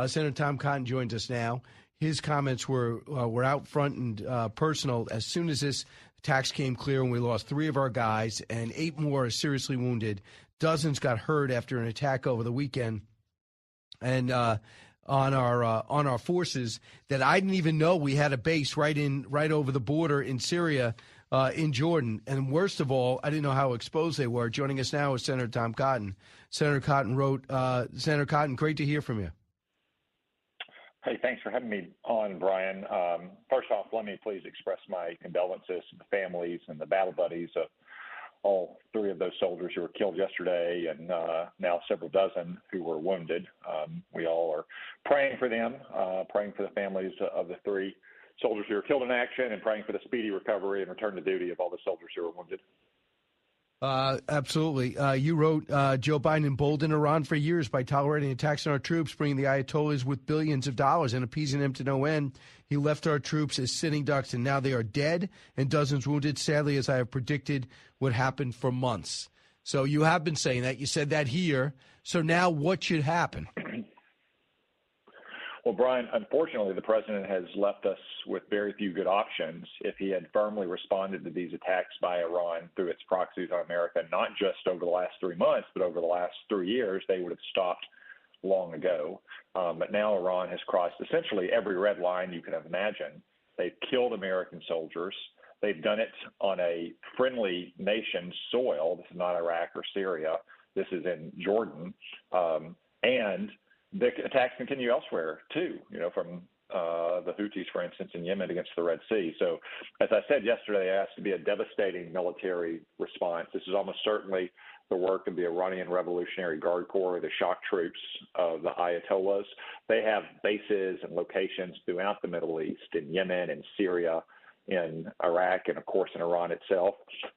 Senator Tom Cotton joins us now. His comments were out front and personal. As soon as this attacks came clear and we lost 3 of our guys and 8 more are seriously wounded, dozens got hurt after an attack over the weekend and on our forces, that I didn't even know we had a base right over the border in Syria, in Jordan. And worst of all, I didn't know how exposed they were. Joining us now is Senator Tom Cotton. Senator Cotton wrote, Senator Cotton, great to hear from you. Hey, thanks for having me on, Brian. First off, let me please express my condolences to the families and the battle buddies of all 3 of those soldiers who were killed yesterday and now several dozen who were wounded. We all are praying for them, praying for the families of the 3 soldiers who were killed in action, and praying for the speedy recovery and return to duty of all the soldiers who were wounded. Absolutely. You wrote, Joe Biden emboldened Iran for years by tolerating attacks on our troops, bringing the Ayatollahs with billions of dollars and appeasing them to no end. He left our troops as sitting ducks, and now they are dead and dozens wounded, sadly, as I have predicted would happen for months. So you have been saying that. You said that here. So now what should happen? Well, Brian, unfortunately, the president has left us with very few good options. If he had firmly responded to these attacks by Iran through its proxies on America, not just over the last 3 months, but over the last 3 years, they would have stopped long ago. But now Iran has crossed essentially every red line you could have imagined. They've killed American soldiers. They've done it on a friendly nation's soil. This is not Iraq or Syria. This is in Jordan. And the attacks continue elsewhere, too, from the Houthis, for instance, in Yemen against the Red Sea. So, as I said yesterday, it has to be a devastating military response. This is almost certainly the work of the Iranian Revolutionary Guard Corps, the shock troops of the Ayatollahs. They have bases and locations throughout the Middle East, in Yemen and Syria, in Iraq, and, of course, in Iran itself.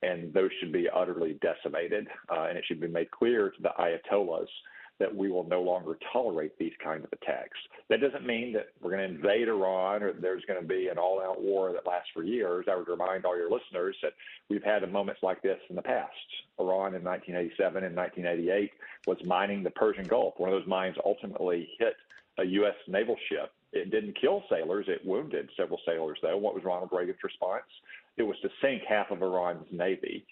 And those should be utterly decimated. And it should be made clear to the Ayatollahs that we will no longer tolerate these kinds of attacks. That doesn't mean that we're going to invade Iran or there's going to be an all-out war that lasts for years. I would remind all your listeners that we've had moments like this in the past. Iran in 1987 and 1988 was mining the Persian Gulf. One of those mines ultimately hit a U.S. naval ship. It didn't kill sailors. It wounded several sailors, though. What was Ronald Reagan's response? It was to sink half of Iran's navy.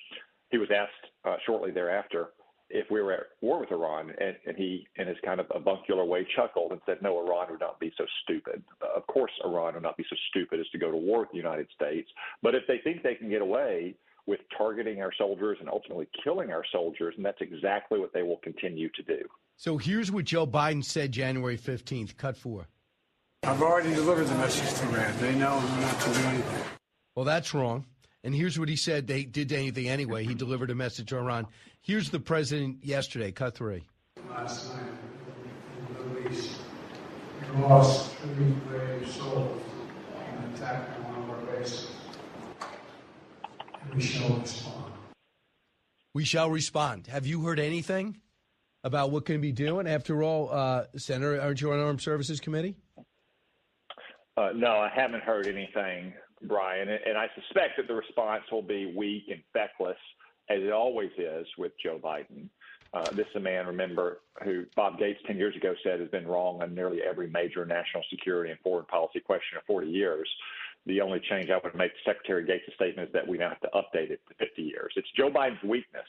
He was asked shortly thereafter if we were at war with Iran, and he, in his kind of avuncular way, chuckled and said, no, Iran would not be so stupid. Of course, Iran would not be so stupid as to go to war with the United States. But if they think they can get away with targeting our soldiers and ultimately killing our soldiers, and that's exactly what they will continue to do. So here's what Joe Biden said January 15th, cut 4. I've already delivered the message to Iran. They know not to do anything. Well, that's wrong. And here's what he said. They did anything anyway. He delivered a message to Iran. Here's the president yesterday, cut 3. Last night in the Middle East, we lost 3 brave souls in an attack on one of our bases. And we shall respond. We shall respond. Have you heard anything about what can be doing? After all, Senator, aren't you on Armed Services Committee? No, I haven't heard anything, Brian, and I suspect that the response will be weak and feckless, as it always is with Joe Biden. This is a man, remember, who Bob Gates 10 years ago said has been wrong on nearly every major national security and foreign policy question of 40 years. The only change I would make to Secretary Gates' statement is that we now have to update it to 50 years. It's Joe Biden's weakness.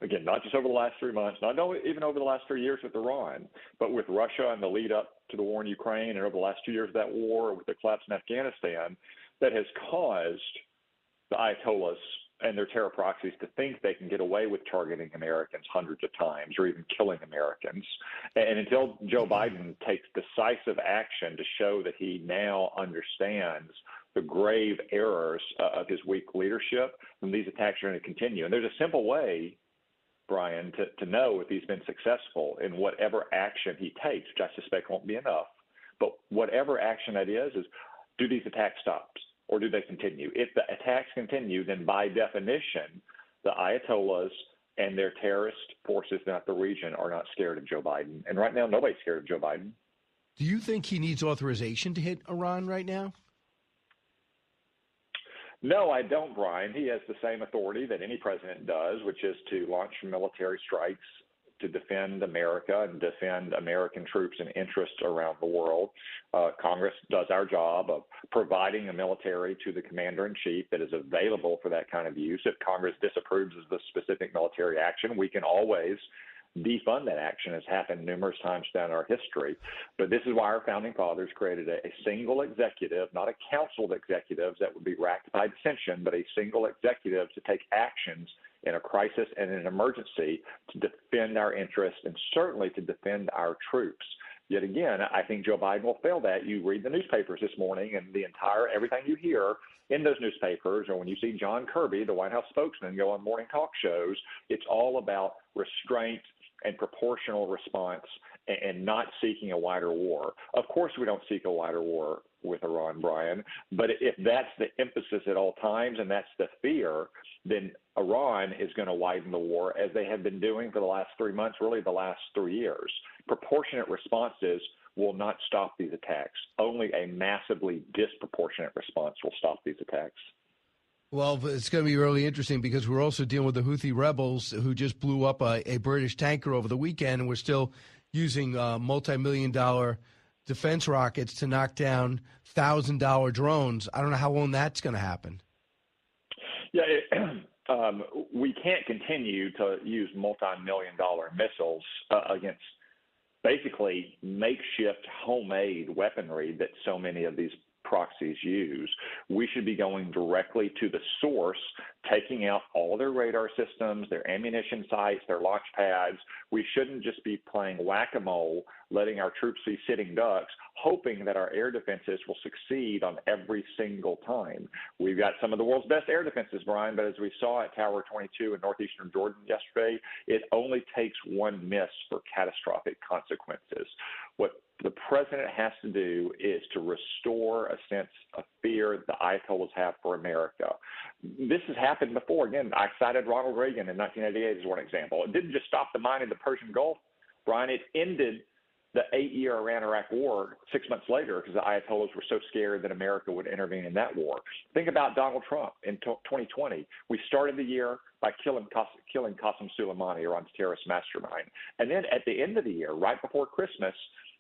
Again, not just over the last 3 months, not even over the last 3 years with Iran, but with Russia and the lead up to the war in Ukraine and over the last 2 years of that war, with the collapse in Afghanistan, that has caused the Ayatollahs and their terror proxies to think they can get away with targeting Americans hundreds of times or even killing Americans. And until Joe Biden takes decisive action to show that he now understands the grave errors of his weak leadership, then these attacks are going to continue. And there's a simple way, Brian, to know if he's been successful in whatever action he takes, which I suspect won't be enough. But whatever action that is do these attacks stop or do they continue? If the attacks continue, then by definition, the Ayatollahs and their terrorist forces throughout the region are not scared of Joe Biden. And right now, nobody's scared of Joe Biden. Do you think he needs authorization to hit Iran right now? No, I don't, Brian. He has the same authority that any president does, which is to launch military strikes to defend America and defend American troops and interests around the world. Congress does our job of providing a military to the commander-in-chief that is available for that kind of use. If Congress disapproves of the specific military action, we can always defund that action, has happened numerous times down our history. But this is why our founding fathers created a single executive, not a council of executives that would be racked by dissension, but a single executive to take actions in a crisis and in an emergency to defend our interests and certainly to defend our troops. Yet again, I think Joe Biden will fail that. You read the newspapers this morning and everything you hear in those newspapers, or when you see John Kirby, the White House spokesman, go on morning talk shows, it's all about restraint and proportional response and not seeking a wider war. Of course, we don't seek a wider war with Iran, Brian, but if that's the emphasis at all times and that's the fear, then Iran is going to widen the war as they have been doing for the last 3 months, really the last 3 years. Proportionate responses will not stop these attacks. Only a massively disproportionate response will stop these attacks. Well, it's going to be really interesting because we're also dealing with the Houthi rebels who just blew up a British tanker over the weekend, and we're still using multi-million-dollar defense rockets to knock down $1,000 drones. I don't know how long that's going to happen. Yeah, we can't continue to use multi-million-dollar missiles against basically makeshift homemade weaponry that so many of these proxies use. We should be going directly to the source, taking out all their radar systems, their ammunition sites, their launch pads. We shouldn't just be playing whack-a-mole, letting our troops be sitting ducks, hoping that our air defenses will succeed on every single time. We've got some of the world's best air defenses, Brian, but as we saw at Tower 22 in northeastern Jordan yesterday, it only takes one miss for catastrophic consequences. What the president has to do is to restore a sense of fear the Ayatollahs have for America. This has happened before. Again, I cited Ronald Reagan in 1988 as one example. It didn't just stop the mining of the Persian Gulf, Brian. It ended the 8-year Iran-Iraq war 6 months later because the Ayatollahs were so scared that America would intervene in that war. Think about Donald Trump in 2020. We started the year by killing Qasem Soleimani, Iran's terrorist mastermind. And then at the end of the year, right before Christmas,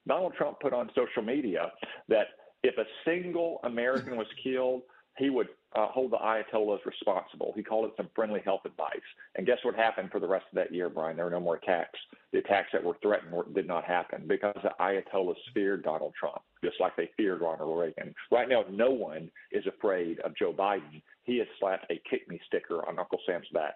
Donald Trump put on social media that if a single American was killed, he would hold the Ayatollahs responsible. He called it some friendly health advice. And guess what happened for the rest of that year, Brian? There were no more attacks. The attacks that were threatened did not happen because the Ayatollahs feared Donald Trump, just like they feared Ronald Reagan. Right now, no one is afraid of Joe Biden. He has slapped a kick-me sticker on Uncle Sam's back.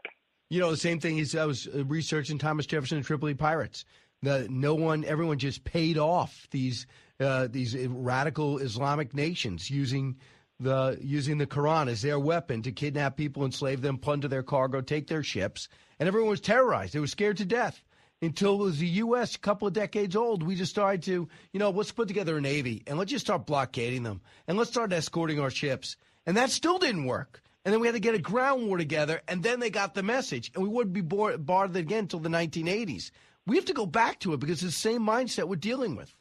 You know, the same thing is I was researching Thomas Jefferson and Tripoli pirates. Everyone just paid off these radical Islamic nations using the Quran as their weapon to kidnap people, enslave them, plunder their cargo, take their ships, and everyone was terrorized. They were scared to death until it was the U.S. a couple of decades old. We just started to, let's put together a navy and let's just start blockading them and let's start escorting our ships, and that still didn't work. And then we had to get a ground war together, and then they got the message, and we wouldn't be barred again until the 1980s. We have to go back to it because it's the same mindset we're dealing with.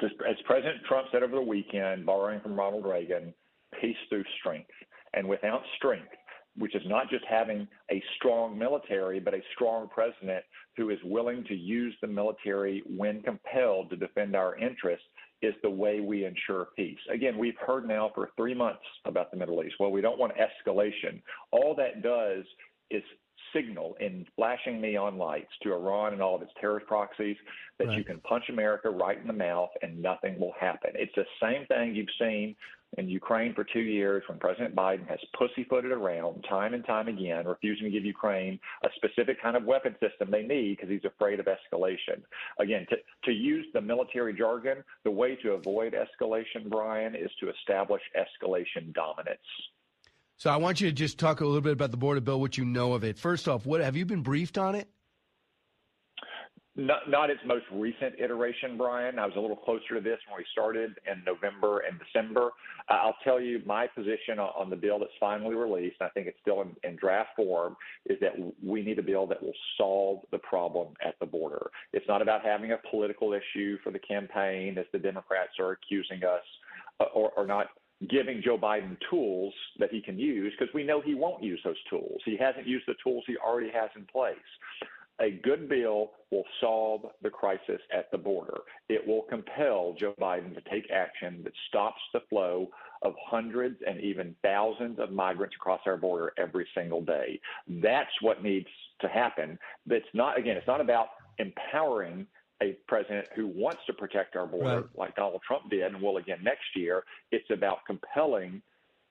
As President Trump said over the weekend, borrowing from Ronald Reagan, peace through strength. And without strength, which is not just having a strong military, but a strong president who is willing to use the military when compelled to defend our interests, is the way we ensure peace. Again, we've heard now for 3 months about the Middle East. Well, we don't want escalation. All that does is signal in flashing neon lights to Iran and all of its terrorist proxies that right. You can punch America right in the mouth and nothing will happen. It's the same thing you've seen in Ukraine for 2 years when President Biden has pussyfooted around time and time again, refusing to give Ukraine a specific kind of weapon system they need because he's afraid of escalation. Again, to use the military jargon, the way to avoid escalation, Brian, is to establish escalation dominance. So I want you to just talk a little bit about the border bill, what you know of it. First off, what have you been briefed on it? Not its most recent iteration, Brian. I was a little closer to this when we started in November and December. I'll tell you my position on the bill that's finally released, and I think it's still in draft form, is that we need a bill that will solve the problem at the border. It's not about having a political issue for the campaign, as the Democrats are accusing us, or not giving Joe Biden tools that he can use, because we know he won't use those tools. He hasn't used the tools he already has in place. A good bill will solve the crisis at the border. It will compel Joe Biden to take action that stops the flow of hundreds and even thousands of migrants across our border every single day. That's what needs to happen. It's not about empowering a president who wants to protect our border like Donald Trump did and will again next year. It's about compelling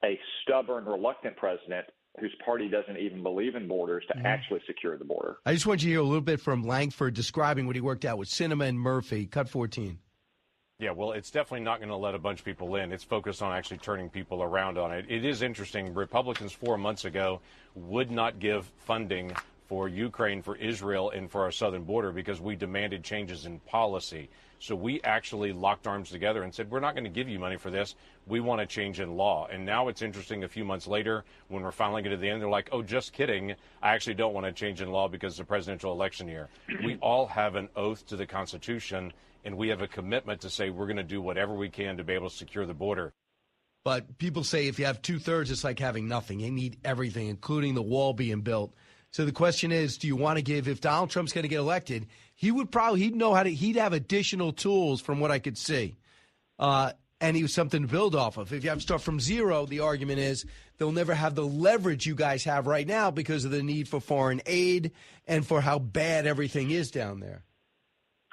a stubborn, reluctant president whose party doesn't even believe in borders to actually secure the border. I just want you to hear a little bit from Langford describing what he worked out with Sinema and Murphy. Cut 14. Yeah, well, it's definitely not going to let a bunch of people in. It's focused on actually turning people around on it. It is interesting. Republicans 4 months ago would not give funding for Ukraine, for Israel, and for our southern border because we demanded changes in policy. So we actually locked arms together and said, we're not going to give you money for this. We want a change in law. And now it's interesting, a few months later, when we're finally getting to the end, they're like, oh, just kidding. I actually don't want a change in law because it's a presidential election year. We all have an oath to the Constitution, and we have a commitment to say we're going to do whatever we can to be able to secure the border. But people say if you have 2/3, it's like having nothing. You need everything, including the wall being built. So the question is, do you want to give, if Donald Trump's going to get elected, he'd have additional tools from what I could see. And he was something to build off of. If you have to start from zero, the argument is they'll never have the leverage you guys have right now because of the need for foreign aid and for how bad everything is down there.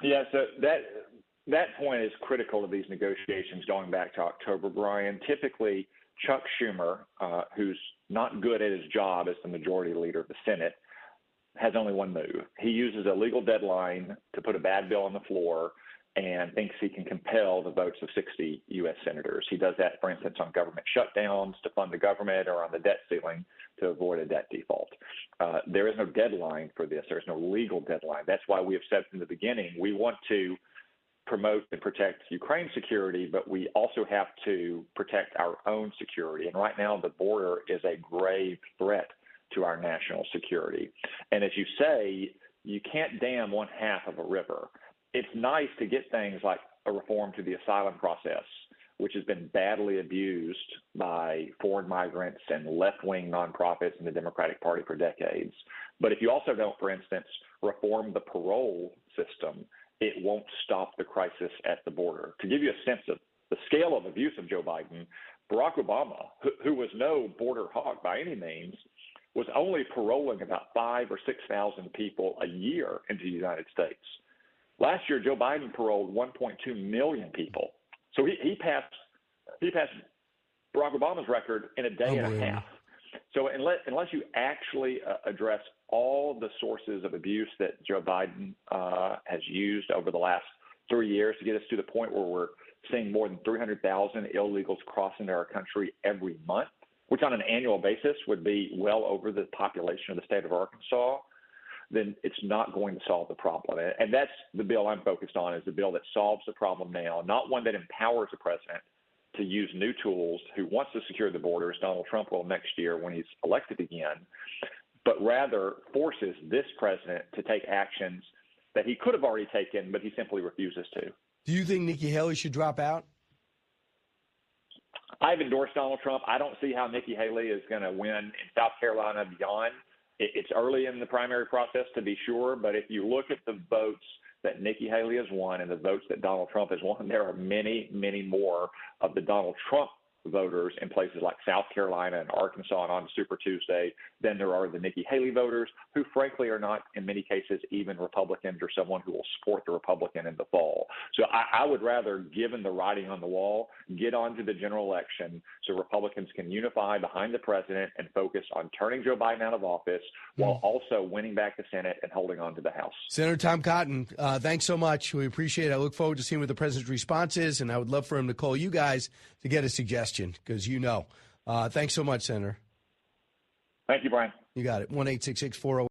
Yeah, so that point is critical to these negotiations going back to October, Brian. Typically, Chuck Schumer, who's not good at his job as the majority leader of the Senate, has only one move. He uses a legal deadline to put a bad bill on the floor and thinks he can compel the votes of 60 U.S. senators. He does that, for instance, on government shutdowns to fund the government or on the debt ceiling to avoid a debt default. There is no deadline for this. There's no legal deadline. That's why we have said from the beginning we want to promote and protect Ukraine's security, but we also have to protect our own security. And right now, the border is a grave threat to our national security. And as you say, you can't dam one half of a river. It's nice to get things like a reform to the asylum process, which has been badly abused by foreign migrants and left-wing nonprofits in the Democratic Party for decades. But if you also don't, for instance, reform the parole system, it won't stop the crisis at the border. To give you a sense of the scale of abuse of Joe Biden, Barack Obama, who was no border hawk by any means, was only paroling about 5,000 or 6,000 people a year into the United States. Last year, Joe Biden paroled 1.2 million people. So he passed Barack Obama's record in a day and a half. So unless you actually address all the sources of abuse that Joe Biden has used over the last 3 years to get us to the point where we're seeing more than 300,000 illegals cross into our country every month, which on an annual basis would be well over the population of the state of Arkansas, then it's not going to solve the problem. And that's the bill I'm focused on, is the bill that solves the problem now, not one that empowers the president to use new tools who wants to secure the border, as Donald Trump will next year when he's elected again, but rather forces this president to take actions that he could have already taken, but he simply refuses to. Do you think Nikki Haley should drop out? I've endorsed Donald Trump. I don't see how Nikki Haley is going to win in South Carolina and beyond. It's early in the primary process, to be sure, but if you look at the votes that Nikki Haley has won and the votes that Donald Trump has won, there are many, many more of the Donald Trump voters in places like South Carolina and Arkansas and on Super Tuesday than there are the Nikki Haley voters, who frankly are not, in many cases, even Republicans or someone who will support the Republican in the fall. So I would rather, given the writing on the wall, get on to the general election so Republicans can unify behind the president and focus on turning Joe Biden out of office while also winning back the Senate and holding on to the House. Senator Tom Cotton, thanks so much. We appreciate it. I look forward to seeing what the president's response is, and I would love for him to call you guys to get a suggestion, because you know. Thanks so much, Senator. Thank you, Brian. You got it. 1-866-408.